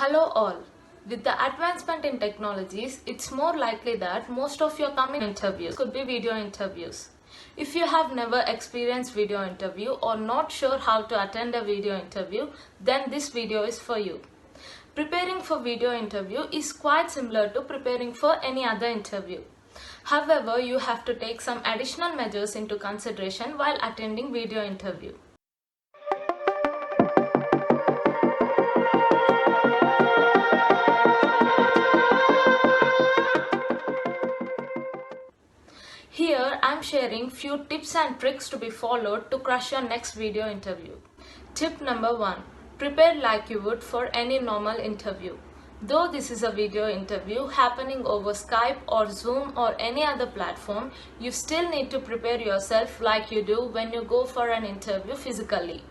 Hello all. With the advancement in technologies, it's more likely that most of your coming interviews could be video interviews. If you have never experienced video interview or not sure how to attend a video interview, then this video is for you. Preparing for video interview is quite similar to preparing for any other interview. However, you have to take some additional measures into consideration while attending video interview. Here I am sharing few tips and tricks to be followed to crush your next video interview. Tip number 1. Prepare like you would for any normal interview. Though this is a video interview happening over Skype or Zoom or any other platform, you still need to prepare yourself like you do when you go for an interview physically.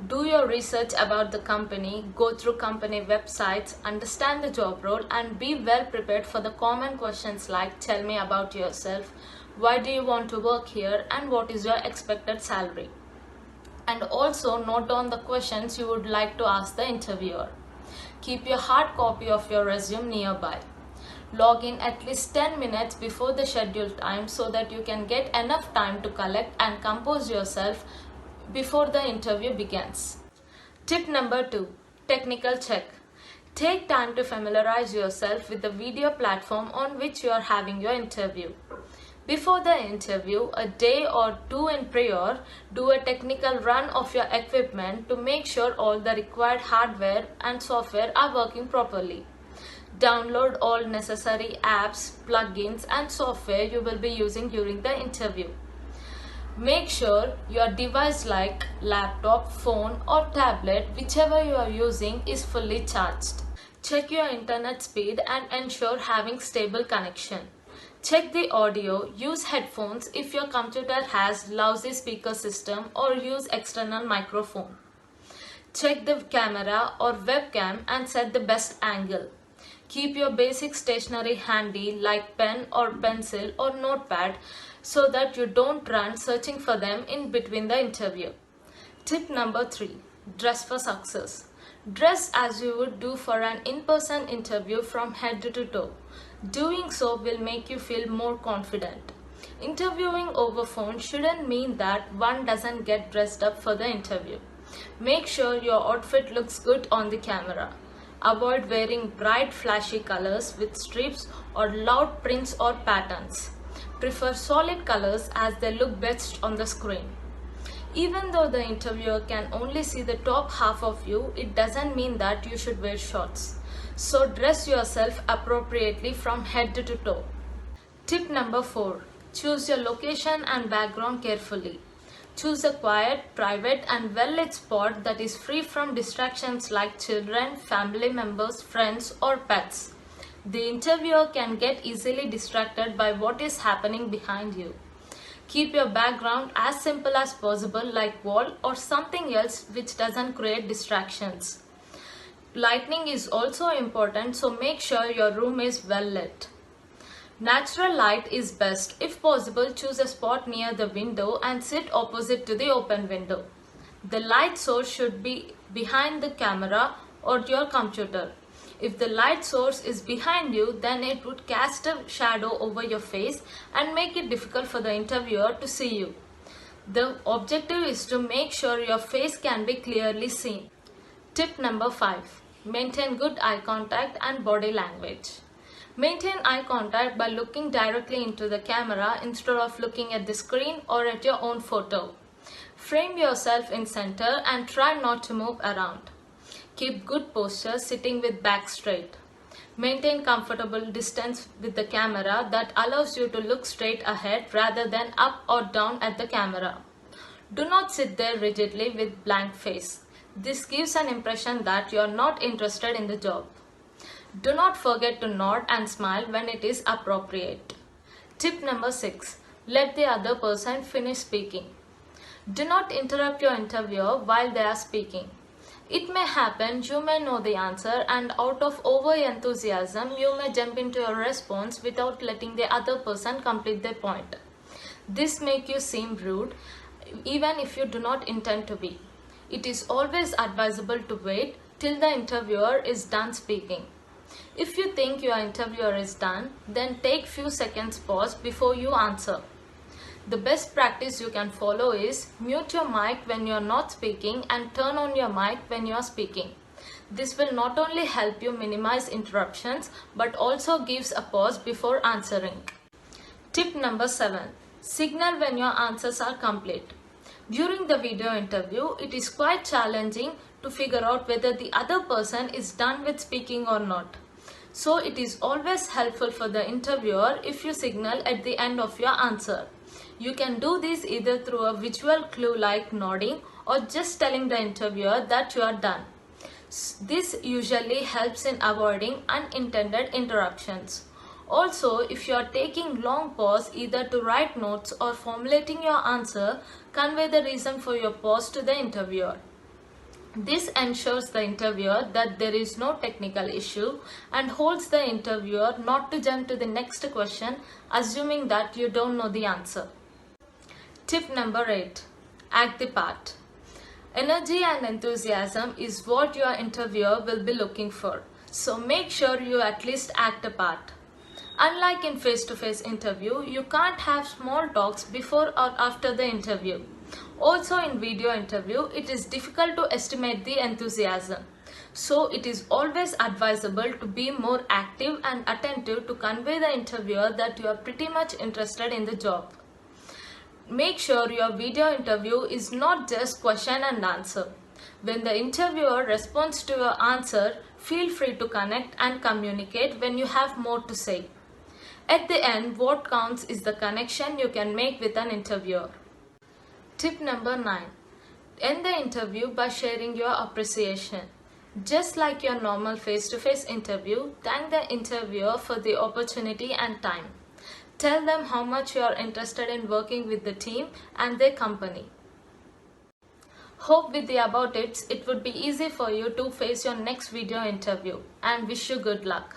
Do your research about the company, go through company websites, understand the job role, and be well prepared for the common questions like tell me about yourself, why do you want to work here, and what is your expected salary. And also note down the questions you would like to ask the interviewer. Keep your hard copy of your resume nearby. Log in at least 10 minutes before the scheduled time so that you can get enough time to collect and compose yourself before the interview begins. Tip number 2. Technical check. Take time to familiarize yourself with the video platform on which you are having your interview. Before the interview, a day or two in prior, do a technical run of your equipment to make sure all the required hardware and software are working properly. Download all necessary apps, plugins, and software you will be using during the interview. Make sure your device like laptop, phone or tablet, whichever you are using, is fully charged. Check your internet speed and ensure having stable connection. Check the audio, use headphones if your computer has lousy speaker system or use external microphone. Check the camera or webcam and set the best angle. Keep your basic stationery handy like pen or pencil or notepad so that you don't run searching for them in between the interview. Tip number 3. Dress for success. Dress as you would do for an in-person interview from head to toe. Doing so will make you feel more confident. Interviewing over phone shouldn't mean that one doesn't get dressed up for the interview. Make sure your outfit looks good on the camera. Avoid wearing bright flashy colors with stripes or loud prints or patterns. Prefer solid colors as they look best on the screen. Even though the interviewer can only see the top half of you, it doesn't mean that you should wear shorts. So dress yourself appropriately from head to toe. Tip number 4. Choose your location and background carefully. Choose a quiet, private and well-lit spot that is free from distractions like children, family members, friends or pets. The interviewer can get easily distracted by what is happening behind you. Keep your background as simple as possible like wall or something else which doesn't create distractions. Lighting is also important, so make sure your room is well lit. Natural light is best. If possible, choose a spot near the window and sit opposite to the open window. The light source should be behind the camera or your computer. If the light source is behind you, then it would cast a shadow over your face and make it difficult for the interviewer to see you. The objective is to make sure your face can be clearly seen. Tip number 5. Maintain good eye contact and body language. Maintain eye contact by looking directly into the camera instead of looking at the screen or at your own photo. Frame yourself in center and try not to move around. Keep good posture sitting with back straight. Maintain comfortable distance with the camera that allows you to look straight ahead rather than up or down at the camera. Do not sit there rigidly with blank face. This gives an impression that you are not interested in the job. Do not forget to nod and smile when it is appropriate. Tip number 6. Let the other person finish speaking. Do not interrupt your interviewer while they are speaking. It may happen you may know the answer and out of over-enthusiasm you may jump into your response without letting the other person complete their point. This makes you seem rude even if you do not intend to be. It is always advisable to wait till the interviewer is done speaking. If you think your interviewer is done, then take few seconds pause before you answer. The best practice you can follow is mute your mic when you are not speaking and turn on your mic when you are speaking. This will not only help you minimize interruptions but also gives a pause before answering. Tip number 7. Signal when your answers are complete. During the video interview, it is quite challenging to figure out whether the other person is done with speaking or not. So it is always helpful for the interviewer if you signal at the end of your answer. You can do this either through a visual clue like nodding or just telling the interviewer that you are done. This usually helps in avoiding unintended interruptions. Also, if you are taking long pause either to write notes or formulating your answer, convey the reason for your pause to the interviewer. This ensures the interviewer that there is no technical issue and holds the interviewer not to jump to the next question assuming that you don't know the answer. Tip number 8. Act the part. Energy and enthusiasm is what your interviewer will be looking for, so make sure you at least act a part. Unlike in face-to-face interview, you can't have small talks before or after the interview. Also in video interview, it is difficult to estimate the enthusiasm. So it is always advisable to be more active and attentive to convey the interviewer that you are pretty much interested in the job. Make sure your video interview is not just question and answer. When the interviewer responds to your answer, feel free to connect and communicate when you have more to say. At the end, what counts is the connection you can make with an interviewer. Tip number 9. End the interview by sharing your appreciation. Just like your normal face-to-face interview, thank the interviewer for the opportunity and time. Tell them how much you are interested in working with the team and their company. Hope with the above tips, it would be easy for you to face your next video interview, and wish you good luck.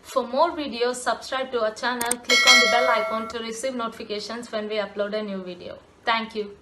For more videos, subscribe to our channel, click on the bell icon to receive notifications when we upload a new video. Thank you.